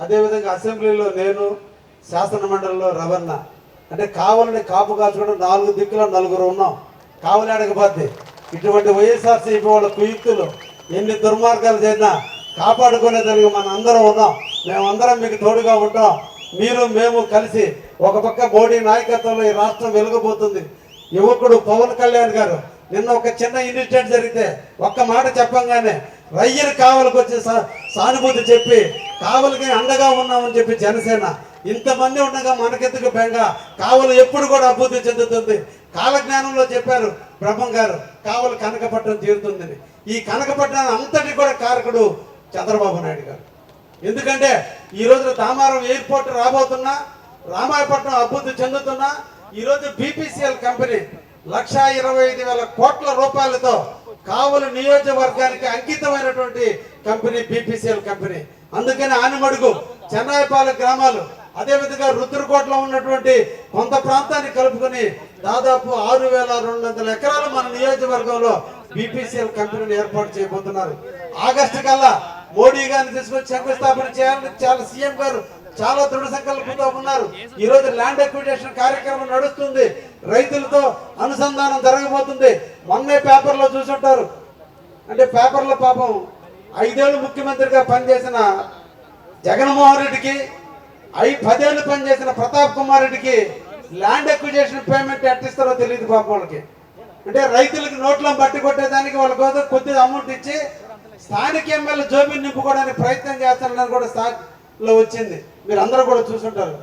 అదేవిధంగా అసెంబ్లీలో నేను, శాసన మండలిలో రవణ. అంటే కావాలని కాపు కాల్చుకోవడం 4 దిక్కులో 4 ఉన్నాం. కావలి అడగబోద్ది. ఇటువంటి వైఎస్ఆర్సీపీ వాళ్ళ కుయుక్తులు ఎన్ని దుర్మార్గాలు చేసినా కాపాడుకునేదానికి మన అందరం ఉన్నాం. మేమందరం మీకు తోడుగా ఉంటాం. మీరు మేము కలిసి ఒక పక్క మోడీ నాయకత్వంలో ఈ రాష్ట్రం వెలుగబోతుంది. యువకుడు పవన్ కళ్యాణ్ గారు నిన్న ఒక చిన్న ఇన్సిడెంట్ జరిగితే ఒక్క మాట చెప్పంగానే రయ్యని కావలికి వచ్చి సానుభూతి చెప్పి కావలికి అండగా ఉన్నామని చెప్పి జనసేన ఇంతమంది ఉండగా మనకెందుకు బెంగ, కావలి ఎప్పుడు కూడా అభివృద్ధి చెందుతుంది. కాలజ్ఞానంలో చెప్పారు బ్రహ్మం గారు, కావలి కనకపట్నం తీరుతుందని. ఈ కనకపట్నం అంతటి కూడా కారకుడు చంద్రబాబు నాయుడు గారు. ఎందుకంటే ఈ రోజున దామారం ఎయిర్పోర్ట్ రాబోతున్నా, రామాయపట్నం అభివృద్ధి చెందుతున్నా, ఈరోజు బీపీసీఎల్ కంపెనీ 1,25,000 కోట్ల రూపాయలతో కావలి నియోజకవర్గానికి అంకితమైనటువంటి కంపెనీ బీపీసీఎల్ కంపెనీ. అందుకని ఆనిమడుగు, చెన్నాయిపాలెం గ్రామాలు, అదేవిధంగా రుద్రకోటలో ఉన్నటువంటి కొంత ప్రాంతాన్ని కలుపుకొని దాదాపు 6,200 ఎకరాలు మన నియోజకవర్గంలో బీపీసీఎల్ కంపెనీని ఏర్పాటు చేయబోతున్నారు. ఆగస్టు కల్లా మోడీ గారిని తీసుకొచ్చి శంకుస్థాపన చేయాలని చాలా సీఎం గారు చాలా దృఢ సంకల్పంతో ఉన్నారు. ఈ రోజు ల్యాండ్ అక్విజిషన్ కార్యక్రమం నడుస్తుంది. రైతులతో అనుసంధానం జరగబోతుంది. మొన్నే పేపర్లో చూసుంటారు. అంటే పేపర్లో పాపం 5 ఏళ్ళు ముఖ్యమంత్రిగా పనిచేసిన జగన్మోహన్ రెడ్డికి, 10 ఏళ్ళు పనిచేసిన ప్రతాప్ కుమార్ రెడ్డికి ల్యాండ్ అక్విజిషన్ పేమెంట్ ఎట్టిస్తారో తెలియదు పాపం వాళ్ళకి. అంటే రైతులకు నోట్లో బట్టి కొట్టేదానికి వాళ్ళ కోసం కొద్దిగా అమౌంట్ ఇచ్చి స్థానిక ఎమ్మెల్యే జోబీని నింపుకోవడానికి ప్రయత్నం చేస్తారని కూడా లో వచ్చింది. మీరు అందరూ కూడా చూసుంటారు.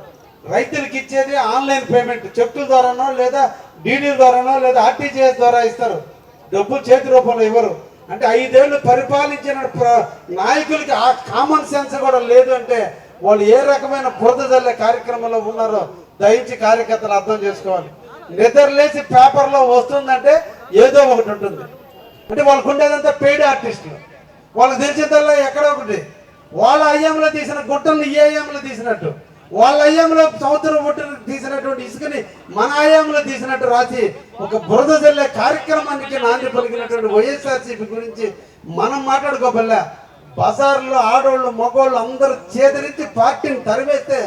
రైతులకు ఇచ్చేది ఆన్లైన్ పేమెంట్, చెక్కుల ద్వారానో లేదా డీడీల ద్వారానో లేదా ఆర్టీజీఎస్ ద్వారా ఇస్తారు. డబ్బులు చేతి రూపంలో ఇవ్వరు. అంటే 5 ఏళ్ళు పరిపాలించిన నాయకులకి ఆ కామన్ సెన్స్ కూడా లేదు. అంటే వాళ్ళు ఏ రకమైన బురద జల్లే కార్యక్రమంలో ఉన్నారో దయించి కార్యకర్తలు అర్థం చేసుకోవాలి. నిద్రలేసి పేపర్లో వస్తుందంటే ఏదో ఒకటి ఉంటుంది. అంటే వాళ్ళకు ఉండేదంతా పెయిడ్ ఆర్టిస్టులు. వాళ్ళకి తెలిసేదల్లా ఎక్కడో ఒకటి. వాళ్ళ అయ్యంలో తీసిన గుట్టలను ఈ అయ్యంలో తీసినట్టు, వాళ్ళ అయ్యంలో సముద్రం ఒడ్డున తీసినటువంటి ఇసుకని మన అయ్యంలో తీసినట్టు రాసి ఒక బురద జల్లే కార్యక్రమానికి నాంది పలికినటువంటి వైఎస్ఆర్సీపీ గురించి మనం మాట్లాడుకోబల్లా. బజార్లో ఆడోళ్ళు మగోళ్ళు అందరూ చేదరించి పార్టీని తరివేస్తే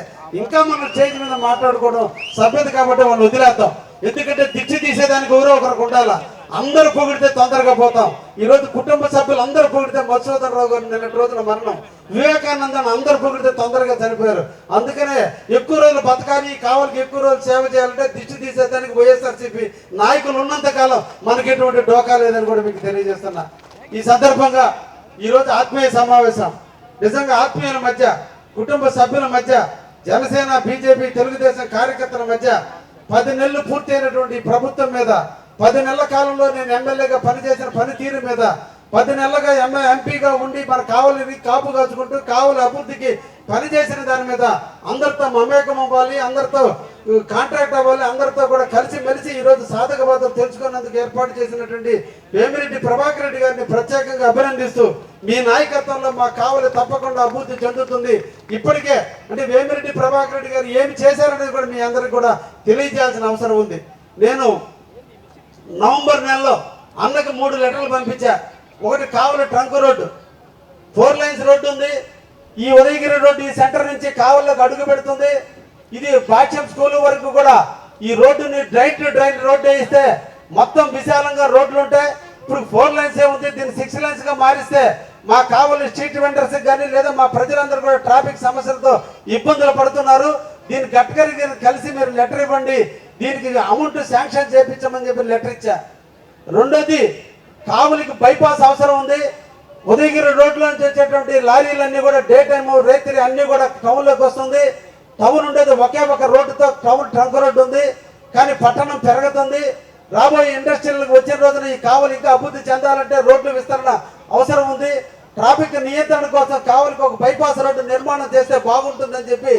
ఇంకా మనం స్టేజ్ మీద మాట్లాడుకోవడం సభ్యత కాబట్టి వాళ్ళు వదిలేద్దాం. ఎందుకంటే దిష్టి తీసేదానికి ఎవరో ఒకరికి ఉండాలా. అందరూ పొగిడితే తొందరగా పోతాం. ఈరోజు కుటుంబ సభ్యులు అందరూ పొగిడితే మధుసూదన్ రావు గారు నిన్నటి రోజున మరణం, వివేకానందని అందరూ పొగిడితే తొందరగా చనిపోయారు. అందుకనే ఎక్కువ రోజులు బతకాలి, కావాలకి ఎక్కువ రోజులు సేవ చేయాలంటే దిష్టి తీసేదానికి వైఎస్ఆర్సీపీ నాయకులు ఉన్నంత కాలం మనకి ఎటువంటి డోకా లేదని కూడా మీకు తెలియజేస్తున్నా. ఈ సందర్భంగా ఈరోజు ఆత్మీయ సమావేశం, నిజంగా ఆత్మీయుల మధ్య, కుటుంబ సభ్యుల మధ్య, జనసేన బీజేపీ తెలుగుదేశం కార్యకర్తల మధ్య 10 నెలలు పూర్తయినటువంటి ప్రభుత్వం మీద, 10 నెలల కాలంలో నేను ఎమ్మెల్యేగా పనిచేసిన పనితీరు మీద, 10 నెలలుగా ఎంపీగా ఉండి మన కావలిని కాపు కాచుకుంటూ కావలి అభివృద్ధికి పనిచేసిన దాని మీద అందరితో మమేకం అవ్వాలి, అందరితో కాంట్రాక్ట్ అవ్వాలి, అందరితో కూడా కలిసి మెలిసి ఈరోజు సాధక బాధలు తెలుసుకున్నందుకు ఏర్పాటు చేసినటువంటి వేమిరెడ్డి ప్రభాకర్ రెడ్డి గారిని ప్రత్యేకంగా అభినందిస్తూ మీ నాయకత్వంలో మా కావలి తప్పకుండా అభివృద్ధి చెందుతుంది. ఇప్పటికే అంటే వేమిరెడ్డి ప్రభాకర్ రెడ్డి గారు ఏమి చేశారనేది కూడా మీ అందరికి కూడా తెలియజేయాల్సిన అవసరం ఉంది. నేను నవంబర్ నెలలో అన్నకు 3 లెటర్లు పంపించా. ఒకటి కావలి ట్రంక్ రోడ్డు, 4 లైన్స్ రోడ్డు ఉంది. ఈ ఉదయగిరి రోడ్డు ఈ సెంటర్ నుంచి కావలిలోకి అడుగు పెడుతుంది. ఇది భాష్యం స్కూల్ వరకు కూడా ఈ రోడ్డుని డ్రైన్ టు డ్రైన్ రోడ్డు వేయిస్తే మొత్తం విశాలంగా రోడ్లు ఉంటాయి. ఇప్పుడు 4 లైన్స్ ఉంది, దీన్ని 6 లైన్స్ గా మారిస్తే మా కావలి స్ట్రీట్ వెండర్స్ కానీ లేదా మా ప్రజలందరూ కూడా ట్రాఫిక్ సమస్యలతో ఇబ్బందులు పడుతున్నారు. దీన్ని గట్కరీ కలిసి మీరు లెటర్ ఇవ్వండి, దీనికి అమౌంట్ శాంక్షన్ చేయించమని చెప్పి లెటర్ ఇచ్చా. రెండోది, కావలికి బైపాస్ అవసరం ఉంది. ఉదయగిరి రోడ్లో నుంచి వచ్చేటువంటి లారీలన్నీ కూడా డే టైము రైతులు అన్నీ కూడా టౌన్లోకి వస్తుంది. టౌన్ ఉండేది ఒకే ఒక రోడ్డుతో టౌన్ ట్రంక్ రోడ్డు ఉంది, కానీ పట్టణం పెరుగుతుంది. రాబోయే ఇండస్ట్రీలకు వచ్చిన రోజున ఈ కావలి ఇంకా అభివృద్ధి చెందాలంటే రోడ్లు విస్తరణ అవసరం ఉంది. ట్రాఫిక్ నియంత్రణ కోసం కావలికి ఒక బైపాస్ రోడ్డు నిర్మాణం చేస్తే బాగుంటుందని చెప్పి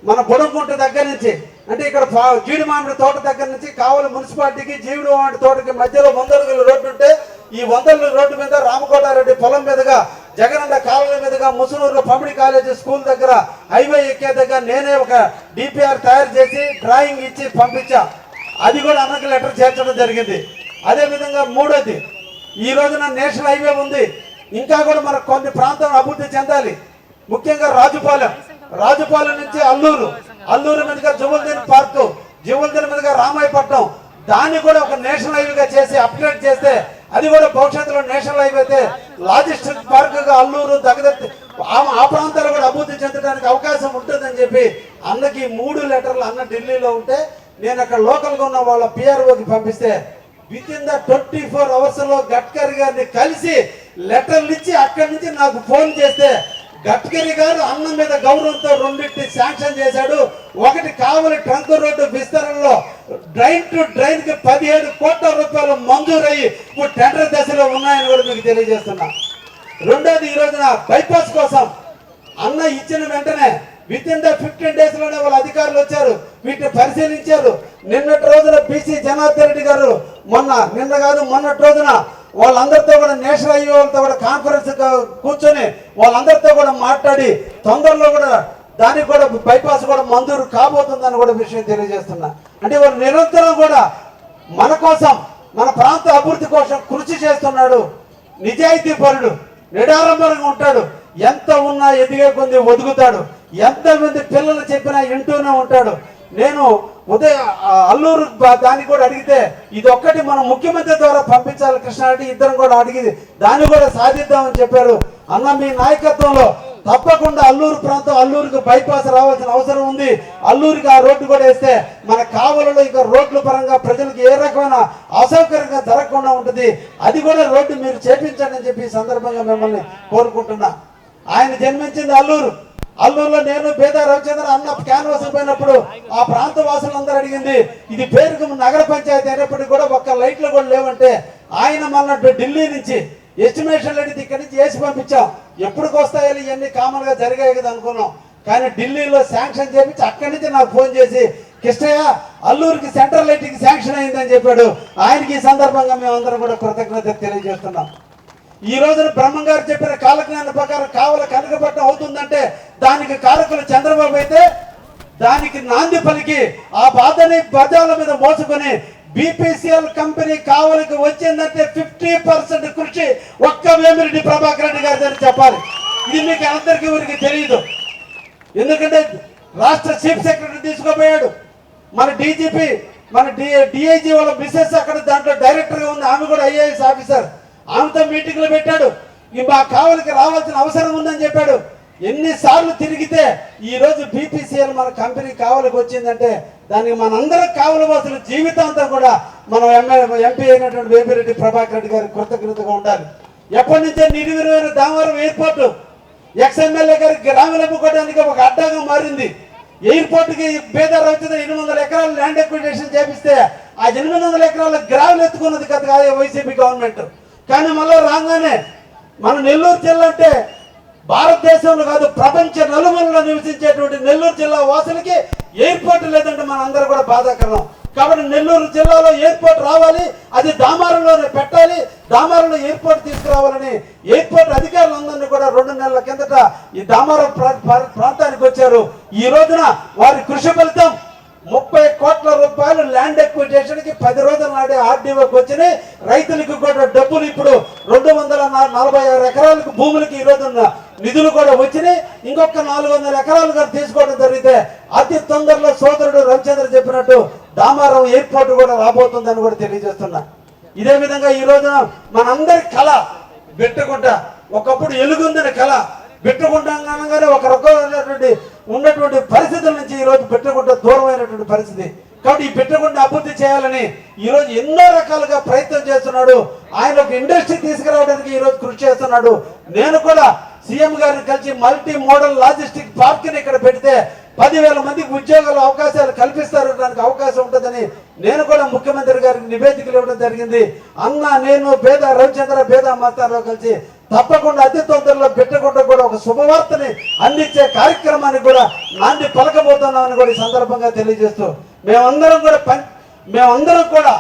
మన బుడంకుంట దగ్గర నుంచి అంటే ఇక్కడ జీడి మామిడి తోట దగ్గర నుంచి కావలి మున్సిపాలిటీకి జీడి మామిడి తోటకి మధ్యలో 100 అడుగుల రోడ్డు ఉంటే ఈ 100 అడుగుల రోడ్డు మీద రామకోటారెడ్డి పొలం మీదుగా జగనన్న కాలువ మీదుగా ముసునూరులో పబ్లిక్ కాలేజీ స్కూల్ దగ్గర హైవే ఎక్కే దగ్గర నేనే ఒక డిపిఆర్ తయారు చేసి డ్రాయింగ్ ఇచ్చి పంపించా. అది కూడా అన్నకు లెటర్ చేర్చడం జరిగింది. అదేవిధంగా మూడోది, ఈ రోజున నేషనల్ హైవే ఉంది, ఇంకా కూడా మనకు కొన్ని ప్రాంతం అభివృద్ధి చెందాలి. ముఖ్యంగా రాజుపాలెం రాజుపాలెం నుంచి అల్లూరు మీదుగా జువల్దీన్ పార్కు, జువల్దీన్ మీదుగా రామాయపట్నం, దాన్ని కూడా ఒక నేషనల్ హైవేగా చేసి అప్గ్రేడ్ చేస్తే అది కూడా భవిష్యత్తులో నేషనల్ హైవే అయితే లాజిస్టిక్ పార్కుగా అల్లూరు దగ్గర ఆ ప్రాంతాలు కూడా అభివృద్ధి చెందడానికి అవకాశం ఉంటుందని చెప్పి అన్నకి 3 లెటర్లు అన్న ఢిల్లీలో ఉంటే నేను అక్కడ లోకల్గా ఉన్న వాళ్ళ పిఆర్ఓకి పంపిస్తే వితిన్ ద 24 hours లో గడ్కరీ గారిని కలిసి లెటర్లు ఇచ్చి అక్కడి నుంచి నాకు ఫోన్ చేస్తే గడ్కరీ గారు అన్న మీద గౌరవంతో 2 శాంక్షన్ చేశాడు. ఒకటి కావలి ట్రంక్ రోడ్డు విస్తరణలో డ్రైన్ టు డ్రైన్ కి 17 కోట్ల రూపాయలు మంజూరయ్యి ఇప్పుడు టెండర్ దశలో ఉన్నాయని కూడా మీకు తెలియజేస్తున్నా. రెండోది ఈ రోజున బైపాస్ కోసం అన్న ఇచ్చిన వెంటనే వితిన్ ద 15 days లోనే వాళ్ళ అధికారులు వచ్చారు, వీటిని పరిశీలించారు. నిన్నటి రోజున బీసీ జనార్దన్ రెడ్డి గారు మొన్నటి రోజున వాళ్ళందరితో కూడా నేషనల్ హైవే వాళ్ళతో కూడా కాన్ఫరెన్స్ కూర్చొని వాళ్ళందరితో కూడా మాట్లాడి తొందరలో కూడా దానికి కూడా బైపాస్ కూడా మంజూరు కాబోతుందని కూడా విషయం తెలియజేస్తున్నా. అంటే వాళ్ళు నిరంతరం కూడా మన కోసం, మన ప్రాంత అభివృద్ధి కోసం కృషి చేస్తున్నాడు. నిజాయితీ పరుడు, నిడారంబరంగా ఉంటాడు. ఎంత ఉన్నా ఎదిగే కొద్ది ఒదుగుతాడు. ఎంతమంది పిల్లలు చెప్పినా వింటూనే ఉంటాడు. నేను అల్లూరు దాన్ని కూడా అడిగితే ఇది ఒక్కటి మనం ముఖ్యమంత్రి ద్వారా పంపించాలి కృష్ణారెడ్డి, ఇద్దరం కూడా అడిగి దాన్ని కూడా సాధిద్దామని చెప్పారు. అన్న మీ నాయకత్వంలో తప్పకుండా అల్లూరు ప్రాంతం, అల్లూరుకి బైపాస్ రావాల్సిన అవసరం ఉంది. అల్లూరుకి ఆ రోడ్డు కూడా వేస్తే మన కావలలో ఇంకా రోడ్ల పరంగా ప్రజలకు ఏ రకమైన అసౌకర్యంగా జరగకుండా ఉంటుంది. అది కూడా రోడ్డు మీరు చేపించండి అని చెప్పి ఈ సందర్భంగా మిమ్మల్ని కోరుకుంటున్నా. ఆయన జన్మించింది అల్లూరులో నేను బేదా రవిచంద్ర అన్న క్యాన్వాస్ పోయినప్పుడు ఆ ప్రాంత వాసులందరూ అడిగింది ఇది పేరుకు నగర పంచాయతీ అయినప్పటికీ కూడా ఒక్క లైట్లు కూడా లేవంటే ఆయన మళ్ళీ ఢిల్లీ నుంచి ఎస్టిమేషన్ అడిగితే ఇక్కడి నుంచి వేసి పంపించాం. ఎప్పటికి వస్తాయని ఇవన్నీ కామన్ గా జరిగాయి కదా అనుకున్నాం. కానీ ఢిల్లీలో శాంక్షన్ చేపించి అక్కడి నుంచి నాకు ఫోన్ చేసి కృష్ణయ్య అల్లూరుకి సెంట్రల్ లైటింగ్ శాంక్షన్ అయిందని చెప్పాడు. ఆయనకి ఈ సందర్భంగా మేమందరం కూడా కృతజ్ఞత తెలియజేస్తున్నాం. ఈ రోజున బ్రహ్మం గారు చెప్పిన కాలజ్ఞానం ప్రకారం కావల కనకపట్నం అవుతుందంటే దానికి కారకులు చంద్రబాబు అయితే దానికి నాంది పలికి ఆ బాధని బజార్ల మీద మోసుకొని బీపీసీఎల్ కంపెనీ కావలికి వచ్చిందంటే 50% కృషి ఒక్క వేమిరెడ్డి ప్రభాకర్ రెడ్డి గారి అని చెప్పాలి. ఇది మీకు అందరికీ ఊరికి తెలియదు. ఎందుకంటే రాష్ట్ర చీఫ్ సెక్రటరీ తీసుకోపోయాడు, మన డీజీపీ, మన డిఐజీ వాళ్ళ మిసెస్ అక్కడ దాంట్లో డైరెక్టర్గా ఉంది, ఆమె కూడా ఐఏఎస్ ఆఫీసర్. ఆమెతో మీటింగ్లు పెట్టాడు. మా కావలికి రావాల్సిన అవసరం ఉందని చెప్పాడు. ఎన్నిసార్లు తిరిగితే ఈ రోజు బీపీసీఎల్ మన కంపెనీ కావలికి వచ్చిందంటే దానికి మనందరం కావలి వాసులు జీవితాంతం కూడా మనం ఎంపీ అయినటువంటి వేమిరెడ్డి ప్రభాకర్ రెడ్డి గారికి కృతజ్ఞతగా ఉండాలి. ఎప్పటి నుంచే నిర్వీర్యమైన దామవరం ఎయిర్పోర్టు ఎక్స్ఎమ్మెల్యే గారికి గ్రామీణ అమ్ముకోవడానికి ఒక అడ్డాగా మారింది. ఎయిర్పోర్ట్కి బేదా రవిచంద్ర 800 ఎకరాలు ల్యాండ్ ఎక్విజిషన్ చేపిస్తే ఆ 800 ఎకరాల గ్రావెల్ ఎత్తుకున్నది కదా వైసీపీ గవర్నమెంట్. కానీ మళ్ళీ రాగానే మన నెల్లూరు జిల్లా అంటే భారతదేశంలో కాదు ప్రపంచ నలుమూలలో నివసించేటువంటి నెల్లూరు జిల్లా వాసులకి ఎయిర్పోర్ట్ లేదంటే మన అందరూ కూడా బాధాకరం. కాబట్టి నెల్లూరు జిల్లాలో ఎయిర్పోర్ట్ రావాలి, అది దామారంలోనే పెట్టాలి, దామారంలో ఎయిర్పోర్ట్ తీసుకురావాలని ఎయిర్పోర్ట్ అధికారులందరినీ కూడా 2 నెలల కిందట ఈ దామారం ప్రాంతానికి వచ్చారు. ఈ రోజున వారి కృషి ఫలితం 30 కోట్ల రూపాయలు ల్యాండ్ ఎక్విజిషన్ కి 10 రోజుల నాడే ఆర్డీఓకి వచ్చినాయి. రైతులకు కూడా డబ్బులు ఇప్పుడు 246 ఎకరాలకు భూములకి ఈ రోజు నిధులు కూడా వచ్చినాయి. ఇంకొక 400 ఎకరాలు కూడా తీసుకోవడం జరిగితే అతి తొందరలో సోదరుడు రవిచంద్ర చెప్పినట్టు దామారం ఎయిర్పోర్ట్ కూడా రాబోతుందని కూడా తెలియజేస్తున్నా. ఇదే విధంగా ఈ రోజున మనందరి కళ బిట్టగుంట, ఒకప్పుడు ఎలుగుందని కళ బిట్టగుంటగానే ఒక రకమైనటువంటి ఉన్నటువంటి పరిస్థితుల నుంచి ఈ రోజు బిట్టగుంట దూరమైనటువంటి పరిస్థితి. కాబట్టి ఈ బిట్టగుంట అభివృద్ధి చేయాలని ఈ రోజు ఎన్నో రకాలుగా ప్రయత్నం చేస్తున్నాడు. ఆయన ఒక ఇండస్ట్రీ తీసుకురావడానికి ఈ రోజు కృషి చేస్తున్నాడు. నేను కూడా సీఎం గారిని కలిసి మల్టీ మోడల్ లాజిస్టిక్ పార్క్ ని ఇక్కడ పెడితే 10,000 మందికి ఉద్యోగాల అవకాశాలు కల్పిస్తారు, దానికి అవకాశం ఉంటుందని నేను కూడా ముఖ్యమంత్రి గారికి నివేదికలు ఇవ్వడం జరిగింది. అన్న నేను బేదా రవిచంద్ర బేదా మాస్టర్రావు కలిసి తప్పకుండా అతి తొందరలో బిట్టగుంట కూడా ఒక శుభవార్తని అందించే కార్యక్రమానికి కూడా నాంది పలకబోతున్నామని కూడా ఈ సందర్భంగా తెలియజేస్తూ మేమందరం కూడా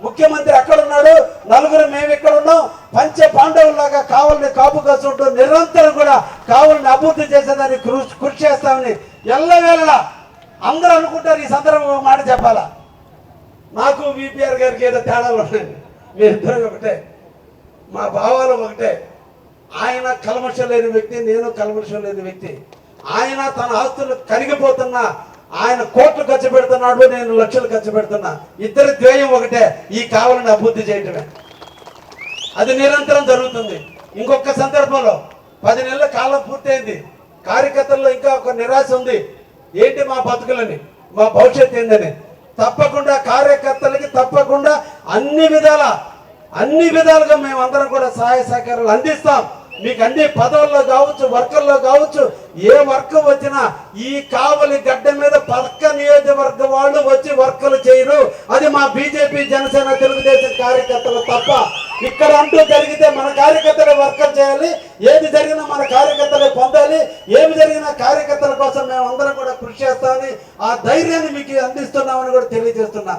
ముఖ్యమంత్రి అక్కడ ఉన్నాడు, నలుగురు మేము ఇక్కడ ఉన్నాం, పంచ పాండవులాగా కావాలని కాపు కాసుకుంటూ నిరంతరం కూడా కావాలని అభివృద్ధి చేసేదాన్ని కృషి చేస్తామని ఎల్లవేళలా అందరూ అనుకుంటారు. ఈ సందర్భంగా మాట చెప్పాలా, నాకు విపిఆర్ గారికి ఏదో తేడాలు ఉన్నాయి, మీ ఇద్దరు ఒకటే, మా భావాలు ఒకటే. ఆయన కల్మషం లేని వ్యక్తి, నేను కల్మషం లేని వ్యక్తి. ఆయన తన ఆస్తులు కరిగిపోతున్నా ఆయన కోట్లు ఖర్చు పెడుతున్నాడు, నేను లక్షలు ఖర్చు పెడుతున్నా. ఇద్దరి ధ్యేయం ఒకటే, ఈ కావాలని అభివృద్ధి చేయటమే. అది నిరంతరం జరుగుతుంది. ఇంకొక సందర్భంలో 10 నెలల కాలం పూర్తయింది. కార్యకర్తల్లో ఇంకా ఒక నిరాశ ఉంది. ఏంటి మా బతుకులని, మా భవిష్యత్తు ఏందని. తప్పకుండా కార్యకర్తలకి తప్పకుండా అన్ని విధాలుగా మేమందరం కూడా సహాయ సహకారాలు అందిస్తాం. మీకు అన్ని పదవుల్లో కావచ్చు, వర్కల్లో కావచ్చు, ఏ వర్క్ వచ్చినా ఈ కావలి గడ్డ మీద పక్క నియోజకవర్గ వాళ్ళు వచ్చి వర్కులు చేయరు. అది మా బీజేపీ, జనసేన, తెలుగుదేశం కార్యకర్తలు తప్ప. ఇక్కడ అంటూ జరిగితే మన కార్యకర్తలే వర్కలు చేయాలి. ఏది జరిగినా మన కార్యకర్తలే పొందాలి. ఏమి జరిగినా కార్యకర్తల కోసం మేము అందరం కూడా కృషి చేస్తామని ఆ ధైర్యాన్ని మీకు అందిస్తున్నామని కూడా తెలియజేస్తున్నా.